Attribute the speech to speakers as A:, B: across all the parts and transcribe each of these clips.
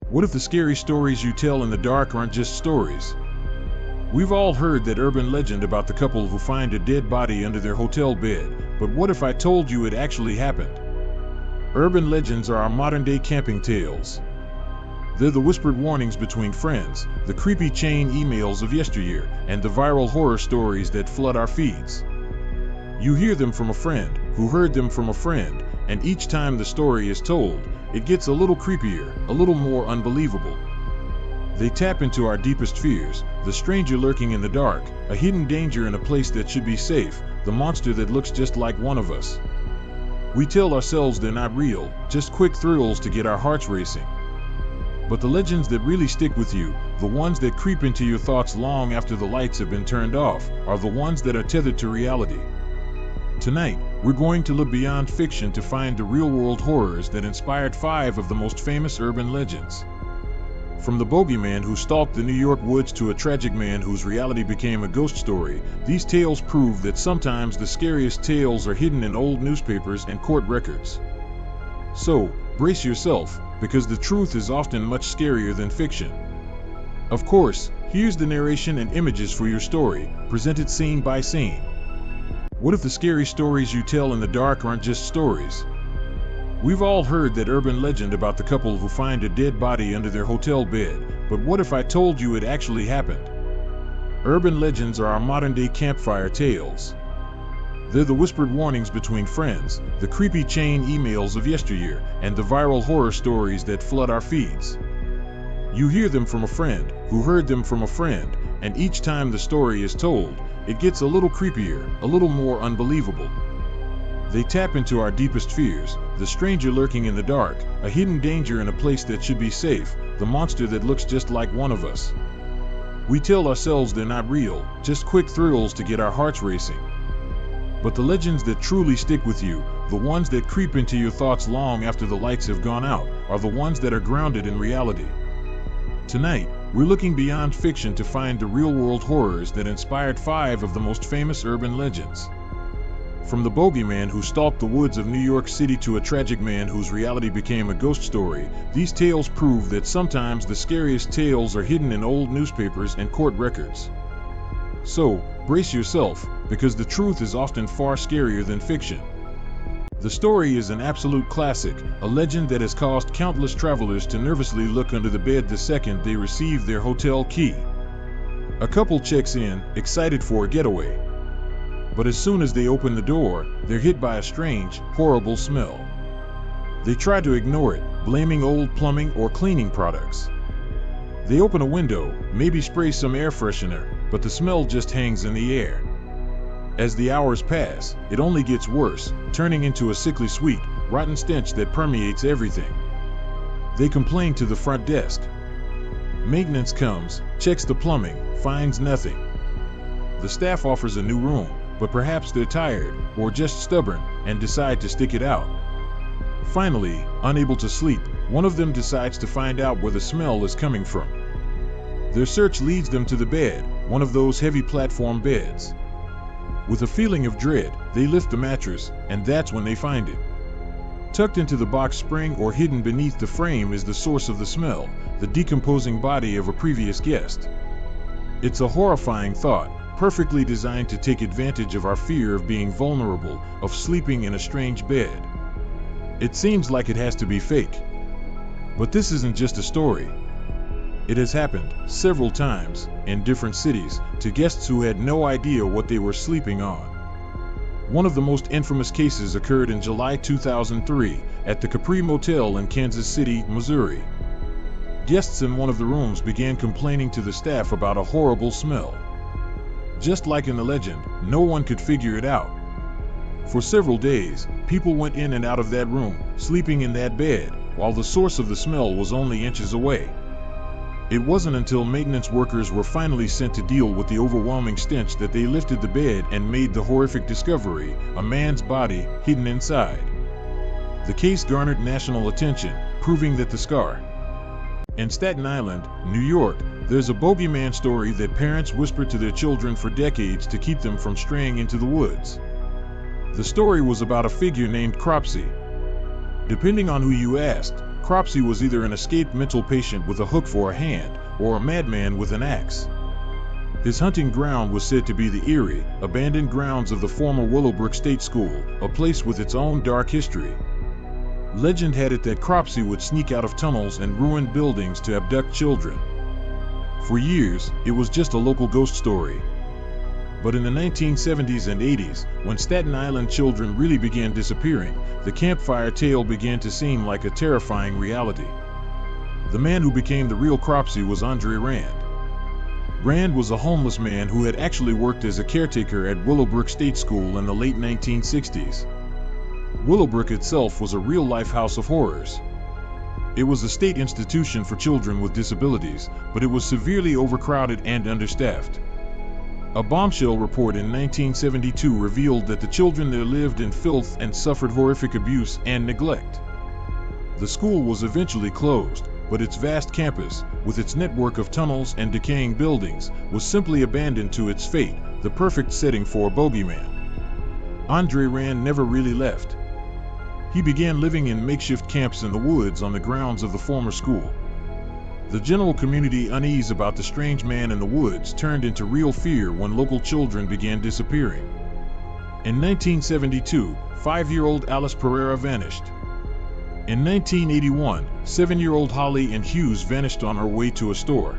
A: What if the scary stories you tell in the dark aren't just stories? We've all heard that urban legend about the couple who find a dead body under their hotel bed, but what if I told you it actually happened? Urban legends are our modern-day camping tales. They're the whispered warnings between friends, the creepy chain emails of yesteryear, and the viral horror stories that flood our feeds. You hear them from a friend, who heard them from a friend, and each time the story is told, it gets a little creepier, a little more unbelievable. They tap into our deepest fears, the stranger lurking in the dark, a hidden danger in a place that should be safe, the monster that looks just like one of us. We tell ourselves they're not real, just quick thrills to get our hearts racing. But the legends that really stick with you, the ones that creep into your thoughts long after the lights have been turned off, are the ones that are tethered to reality. Tonight, we're going to look beyond fiction to find the real-world horrors that inspired 5 of the most famous urban legends. From the bogeyman who stalked the New York woods to a tragic man whose reality became a ghost story, these tales prove that sometimes the scariest tales are hidden in old newspapers and court records. So, brace yourself, because the truth is often much scarier than fiction. Of course, here's the narration and images for your story, presented scene by scene. What if the scary stories you tell in the dark aren't just stories? We've all heard that urban legend about the couple who find a dead body under their hotel bed, but what if I told you it actually happened? Urban legends are our modern-day campfire tales. They're the whispered warnings between friends, the creepy chain emails of yesteryear, and the viral horror stories that flood our feeds. You hear them from a friend, who heard them from a friend, and each time the story is told, it gets a little creepier, a little more unbelievable. They tap into our deepest fears, the stranger lurking in the dark, a hidden danger in a place that should be safe, the monster that looks just like one of us. We tell ourselves they're not real, just quick thrills to get our hearts racing. But the legends that truly stick with you, the ones that creep into your thoughts long after the lights have gone out, are the ones that are grounded in reality. Tonight, we're looking beyond fiction to find the real-world horrors that inspired 5 of the most famous urban legends. From the bogeyman who stalked the woods of New York City to a tragic man whose reality became a ghost story, these tales prove that sometimes the scariest tales are hidden in old newspapers and court records. So, brace yourself, because the truth is often far scarier than fiction. The story is an absolute classic, a legend that has caused countless travelers to nervously look under the bed the second they receive their hotel key. A couple checks in, excited for a getaway. But as soon as they open the door, they're hit by a strange, horrible smell. They try to ignore it, blaming old plumbing or cleaning products. They open a window, maybe spray some air freshener, but the smell just hangs in the air. As the hours pass, it only gets worse, turning into a sickly sweet, rotten stench that permeates everything. They complain to the front desk. Maintenance comes, checks the plumbing, finds nothing. The staff offers a new room, but perhaps they're tired, or just stubborn, and decide to stick it out. Finally, unable to sleep, one of them decides to find out where the smell is coming from. Their search leads them to the bed, one of those heavy platform beds. With a feeling of dread, they lift the mattress, and that's when they find it. Tucked into the box spring or hidden beneath the frame is the source of the smell, the decomposing body of a previous guest. It's a horrifying thought, perfectly designed to take advantage of our fear of being vulnerable, of sleeping in a strange bed. It seems like it has to be fake. But this isn't just a story. It has happened, several times, in different cities, to guests who had no idea what they were sleeping on. One of the most infamous cases occurred in July 2003, at the Capri Motel in Kansas City, Missouri. Guests in one of the rooms began complaining to the staff about a horrible smell. Just like in the legend, no one could figure it out. For several days, people went in and out of that room, sleeping in that bed, while the source of the smell was only inches away. It wasn't until maintenance workers were finally sent to deal with the overwhelming stench that they lifted the bed and made the horrific discovery, a man's body hidden inside. The case garnered national attention, proving that the scar. In Staten Island, New York, there's a bogeyman story that parents whispered to their children for decades to keep them from straying into the woods. The story was about a figure named Cropsy. Depending on who you asked, Cropsey was either an escaped mental patient with a hook for a hand, or a madman with an axe. His hunting ground was said to be the eerie, abandoned grounds of the former Willowbrook State School, a place with its own dark history. Legend had it that Cropsey would sneak out of tunnels and ruined buildings to abduct children. For years, it was just a local ghost story. But in the 1970s and 80s, when Staten Island children really began disappearing, the campfire tale began to seem like a terrifying reality. The man who became the real Cropsey was Andre Rand. Rand was a homeless man who had actually worked as a caretaker at Willowbrook State School in the late 1960s. Willowbrook itself was a real-life house of horrors. It was a state institution for children with disabilities, but it was severely overcrowded and understaffed. A bombshell report in 1972 revealed that the children there lived in filth and suffered horrific abuse and neglect. The school was eventually closed, but its vast campus, with its network of tunnels and decaying buildings, was simply abandoned to its fate, the perfect setting for a bogeyman. Andre Rand never really left. He began living in makeshift camps in the woods on the grounds of the former school. The general community unease about the strange man in the woods turned into real fear when local children began disappearing. In 1972, 5-year-old Alice Pereira vanished. In 1981, 7-year-old Holly Ann Hughes vanished on her way to a store.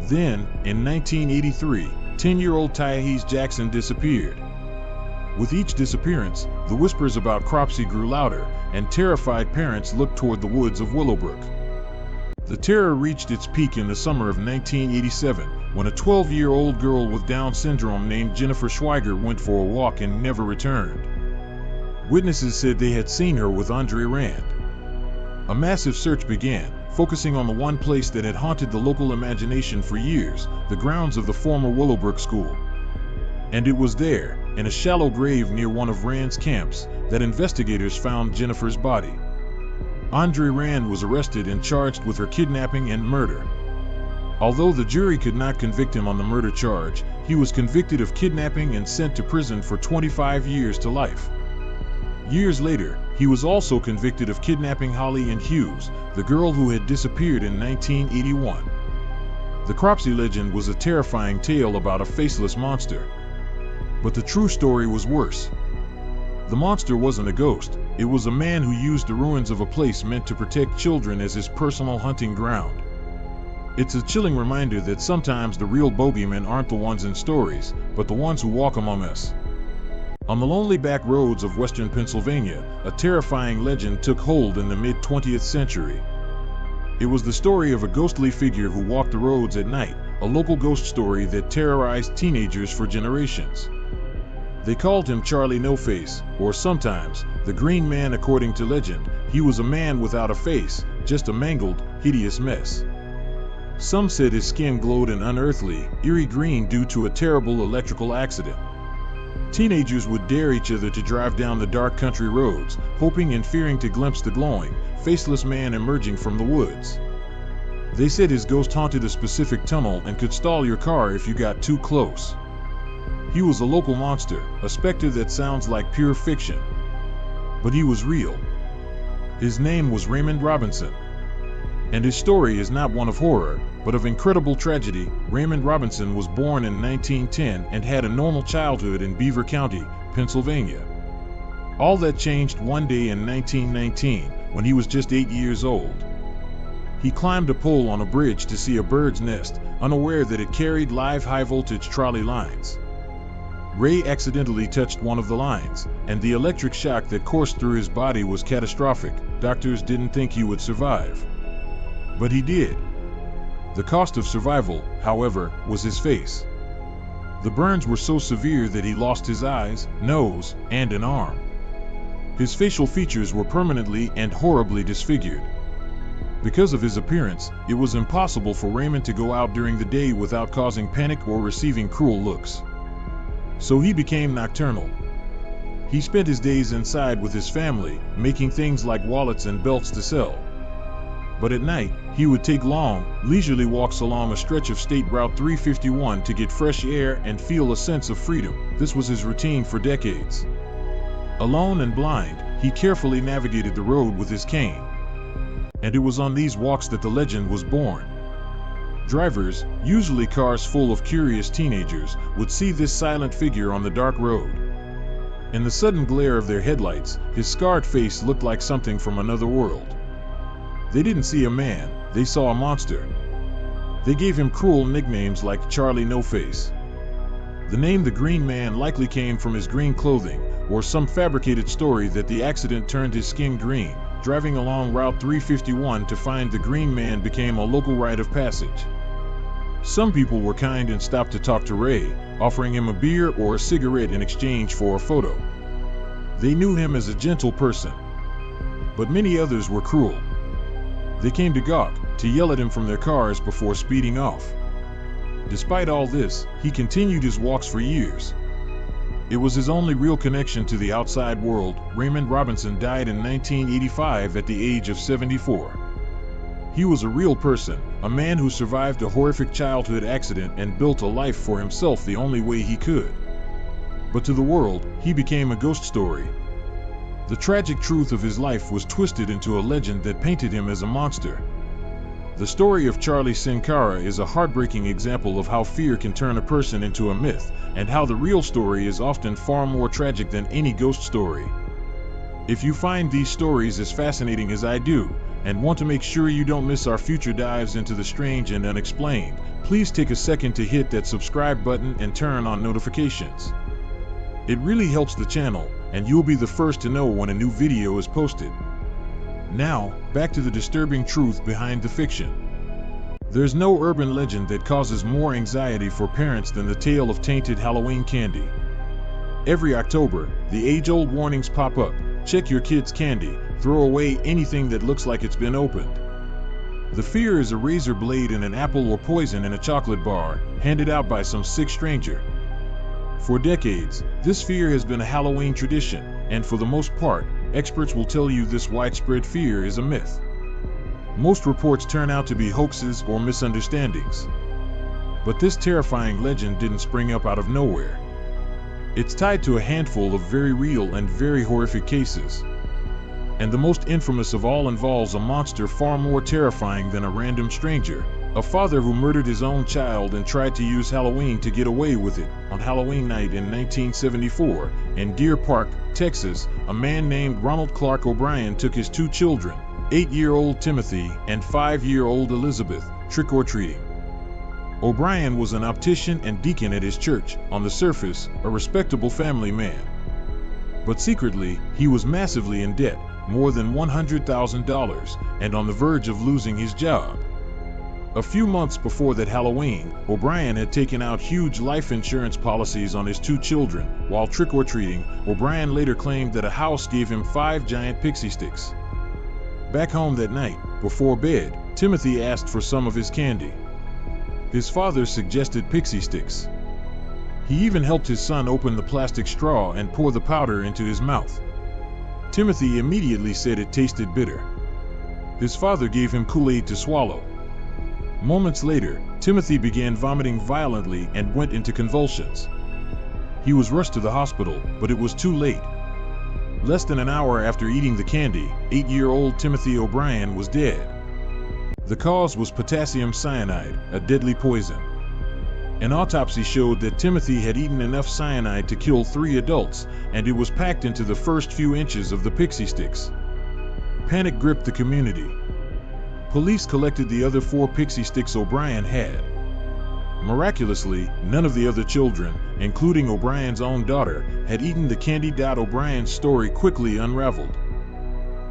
A: Then, in 1983, 10-year-old Tyahese Jackson disappeared. With each disappearance, the whispers about Cropsey grew louder, and terrified parents looked toward the woods of Willowbrook. The terror reached its peak in the summer of 1987, when a 12-year-old girl with Down syndrome named Jennifer Schweiger went for a walk and never returned. Witnesses said they had seen her with Andre Rand. A massive search began, focusing on the one place that had haunted the local imagination for years, the grounds of the former Willowbrook School. And it was there, in a shallow grave near one of Rand's camps, that investigators found Jennifer's body. Andre Rand was arrested and charged with her kidnapping and murder. Although the jury could not convict him on the murder charge, he was convicted of kidnapping and sent to prison for 25 years to life. Years later, he was also convicted of kidnapping Holly Ann Hughes, the girl who had disappeared in 1981. The Cropsey legend was a terrifying tale about a faceless monster. But the true story was worse. The monster wasn't a ghost, it was a man who used the ruins of a place meant to protect children as his personal hunting ground. It's a chilling reminder that sometimes the real bogeymen aren't the ones in stories, but the ones who walk among us. On the lonely back roads of western Pennsylvania, a terrifying legend took hold in the mid-20th century. It was the story of a ghostly figure who walked the roads at night, a local ghost story that terrorized teenagers for generations. They called him Charlie No-Face, or sometimes, the Green Man. According to legend, he was a man without a face, just a mangled, hideous mess. Some said his skin glowed an unearthly, eerie green due to a terrible electrical accident. Teenagers would dare each other to drive down the dark country roads, hoping and fearing to glimpse the glowing, faceless man emerging from the woods. They said his ghost haunted a specific tunnel and could stall your car if you got too close. He was a local monster, a specter that sounds like pure fiction. But he was real. His name was Raymond Robinson. And his story is not one of horror, but of incredible tragedy. Raymond Robinson was born in 1910 and had a normal childhood in Beaver County, Pennsylvania. All that changed one day in 1919, when he was just 8 years old. He climbed a pole on a bridge to see a bird's nest, unaware that it carried live high-voltage trolley lines. Ray accidentally touched one of the lines, and the electric shock that coursed through his body was catastrophic. Doctors didn't think he would survive. But he did. The cost of survival, however, was his face. The burns were so severe that he lost his eyes, nose, and an arm. His facial features were permanently and horribly disfigured. Because of his appearance, it was impossible for Raymond to go out during the day without causing panic or receiving cruel looks. So he became nocturnal. He spent his days inside with his family, making things like wallets and belts to sell. But at night, he would take long, leisurely walks along a stretch of State Route 351 to get fresh air and feel a sense of freedom. This was his routine for decades. Alone and blind, he carefully navigated the road with his cane. And it was on these walks that the legend was born. Drivers, usually cars full of curious teenagers, would see this silent figure on the dark road. In the sudden glare of their headlights, his scarred face looked like something from another world. They didn't see a man, they saw a monster. They gave him cruel nicknames like Charlie No-Face. The name the Green Man likely came from his green clothing, or some fabricated story that the accident turned his skin green. Driving along Route 351 to find the Green Man became a local rite of passage. Some people were kind and stopped to talk to Ray, offering him a beer or a cigarette in exchange for a photo. They knew him as a gentle person. But many others were cruel. They came to gawk, to yell at him from their cars before speeding off. Despite all this, he continued his walks for years. It was his only real connection to the outside world. Raymond Robinson died in 1985 at the age of 74. He was a real person, a man who survived a horrific childhood accident and built a life for himself the only way he could. But to the world, he became a ghost story. The tragic truth of his life was twisted into a legend that painted him as a monster. The story of Charlie Sincara is a heartbreaking example of how fear can turn a person into a myth, and how the real story is often far more tragic than any ghost story. If you find these stories as fascinating as I do, and want to make sure you don't miss our future dives into the strange and unexplained, please take a second to hit that subscribe button and turn on notifications. It really helps the channel, and you'll be the first to know when a new video is posted. Now, back to the disturbing truth behind the fiction. There's no urban legend that causes more anxiety for parents than the tale of tainted Halloween candy. Every October, the age-old warnings pop up: check your kids' candy, throw away anything that looks like it's been opened. The fear is a razor blade in an apple or poison in a chocolate bar, handed out by some sick stranger. For decades, this fear has been a Halloween tradition, and for the most part, experts will tell you this widespread fear is a myth. Most reports turn out to be hoaxes or misunderstandings. But this terrifying legend didn't spring up out of nowhere. It's tied to a handful of very real and very horrific cases. And the most infamous of all involves a monster far more terrifying than a random stranger: a father who murdered his own child and tried to use Halloween to get away with it. On Halloween night in 1974, in Deer Park, Texas, a man named Ronald Clark O'Brien took his two children, 8-year-old Timothy and 5-year-old Elizabeth, trick-or-treating. O'Brien was an optician and deacon at his church, on the surface, a respectable family man. But secretly, he was massively in debt, more than $100,000, and on the verge of losing his job. A few months before that Halloween, O'Brien had taken out huge life insurance policies on his two children. While trick-or-treating, O'Brien later claimed that a house gave him 5 giant pixie sticks. Back home that night, before bed, Timothy asked for some of his candy. His father suggested pixie sticks. He even helped his son open the plastic straw and pour the powder into his mouth. Timothy immediately said it tasted bitter. His father gave him Kool-Aid to swallow. Moments later, Timothy began vomiting violently and went into convulsions. He was rushed to the hospital, but it was too late. Less than an hour after eating the candy, 8-year-old Timothy O'Brien was dead. The cause was potassium cyanide, a deadly poison. An autopsy showed that Timothy had eaten enough cyanide to kill 3 adults, and it was packed into the first few inches of the pixie sticks. Panic gripped the community. Police collected the other 4 pixie sticks O'Brien had. Miraculously, none of the other children, including O'Brien's own daughter, had eaten the candy. O'Brien's story quickly unraveled.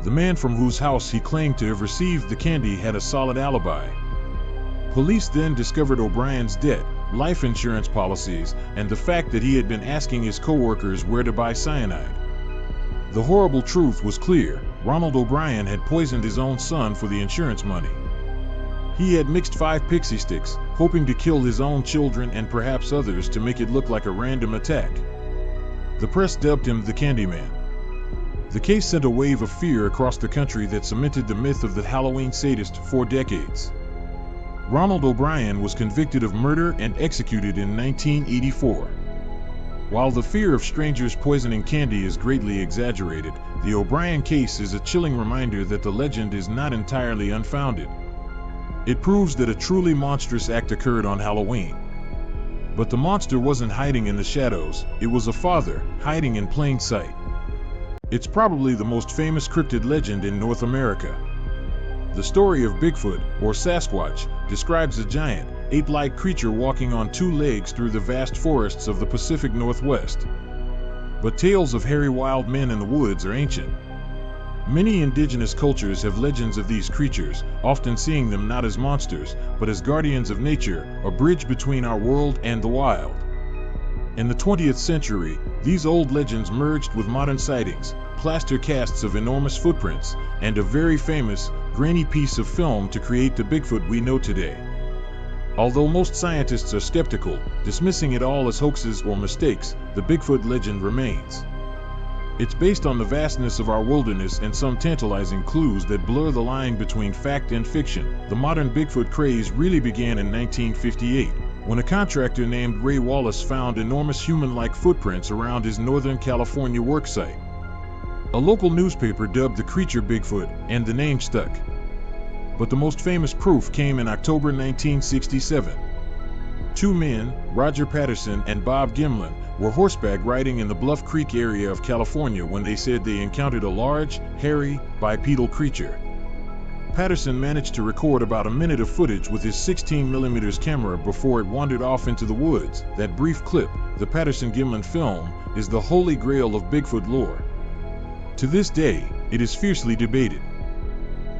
A: The man from whose house he claimed to have received the candy had a solid alibi. Police then discovered O'Brien's debt, life insurance policies, and the fact that he had been asking his co-workers where to buy cyanide. The horrible truth was clear: Ronald O'Brien had poisoned his own son for the insurance money. He had mixed 5 pixie sticks, hoping to kill his own children and perhaps others to make it look like a random attack. The press dubbed him the Candyman. The case sent a wave of fear across the country that cemented the myth of the Halloween sadist for decades. Ronald O'Brien was convicted of murder and executed in 1984. While the fear of strangers poisoning candy is greatly exaggerated, the O'Brien case is a chilling reminder that the legend is not entirely unfounded. It proves that a truly monstrous act occurred on Halloween. But the monster wasn't hiding in the shadows, it was a father, hiding in plain sight. It's probably the most famous cryptid legend in North America. The story of Bigfoot, or Sasquatch, describes a giant, ape-like creature walking on two legs through the vast forests of the Pacific Northwest. But tales of hairy wild men in the woods are ancient. Many indigenous cultures have legends of these creatures, often seeing them not as monsters, but as guardians of nature, a bridge between our world and the wild. In the 20th century, these old legends merged with modern sightings, plaster casts of enormous footprints, and a very famous, grainy piece of film to create the Bigfoot we know today. Although most scientists are skeptical, dismissing it all as hoaxes or mistakes, the Bigfoot legend remains. It's based on the vastness of our wilderness and some tantalizing clues that blur the line between fact and fiction. The modern Bigfoot craze really began in 1958, when a contractor named Ray Wallace found enormous human-like footprints around his Northern California worksite. A local newspaper dubbed the creature Bigfoot, and the name stuck. But the most famous proof came in October 1967. Two men, Roger Patterson and Bob Gimlin, were horseback riding in the Bluff Creek area of California when they said they encountered a large, hairy, bipedal creature. Patterson managed to record about a minute of footage with his 16mm camera before it wandered off into the woods. That brief clip, the Patterson-Gimlin film, is the holy grail of Bigfoot lore. To this day, it is fiercely debated.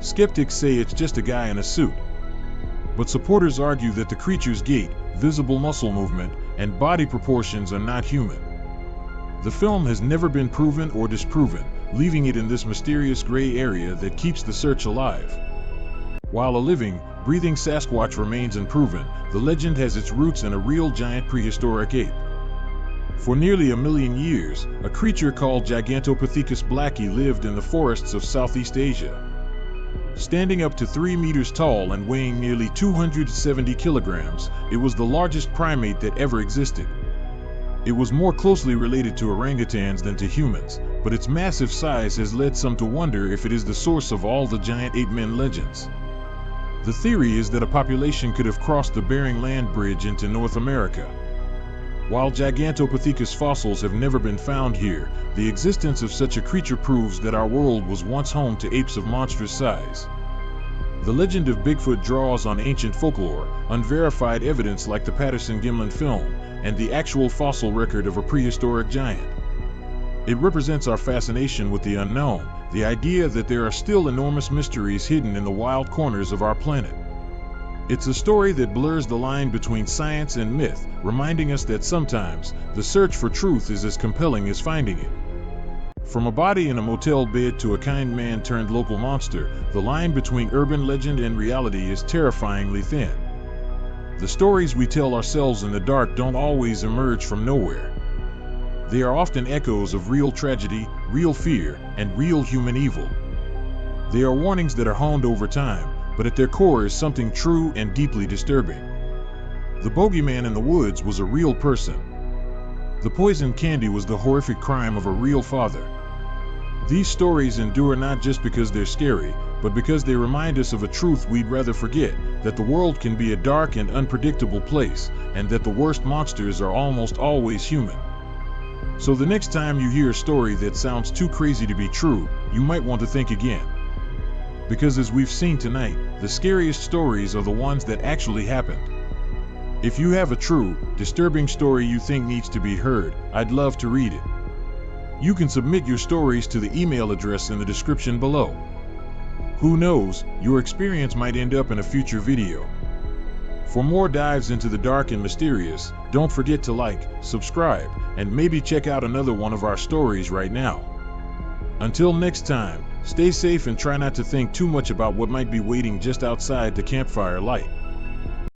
A: Skeptics say it's just a guy in a suit. But supporters argue that the creature's gait, visible muscle movement, and body proportions are not human. The film has never been proven or disproven, leaving it in this mysterious gray area that keeps the search alive. While a living, breathing Sasquatch remains unproven, the legend has its roots in a real giant prehistoric ape. For nearly 1 million years, a creature called Gigantopithecus blacki lived in the forests of Southeast Asia. Standing up to 3 meters tall and weighing nearly 270 kilograms, it was the largest primate that ever existed. It was more closely related to orangutans than to humans, but its massive size has led some to wonder if it is the source of all the giant ape men legends. The theory is that a population could have crossed the Bering Land Bridge into North America. While Gigantopithecus fossils have never been found here, the existence of such a creature proves that our world was once home to apes of monstrous size. The legend of Bigfoot draws on ancient folklore, unverified evidence like the Patterson-Gimlin film, and the actual fossil record of a prehistoric giant. It represents our fascination with the unknown, the idea that there are still enormous mysteries hidden in the wild corners of our planet. It's a story that blurs the line between science and myth, reminding us that sometimes the search for truth is as compelling as finding it. From a body in a motel bed to a kind man turned local monster, the line between urban legend and reality is terrifyingly thin. The stories we tell ourselves in the dark don't always emerge from nowhere. They are often echoes of real tragedy, real fear, and real human evil. They are warnings that are honed over time, but at their core is something true and deeply disturbing. The bogeyman in the woods was a real person. The poisoned candy was the horrific crime of a real father. These stories endure not just because they're scary, but because they remind us of a truth we'd rather forget, that the world can be a dark and unpredictable place, and that the worst monsters are almost always human. So the next time you hear a story that sounds too crazy to be true, you might want to think again. Because as we've seen tonight, the scariest stories are the ones that actually happened. If you have a true, disturbing story you think needs to be heard, I'd love to read it. You can submit your stories to the email address in the description below. Who knows, your experience might end up in a future video. For more dives into the dark and mysterious, don't forget to like, subscribe, and maybe check out another one of our stories right now. Until next time, stay safe and try not to think too much about what might be waiting just outside the campfire light.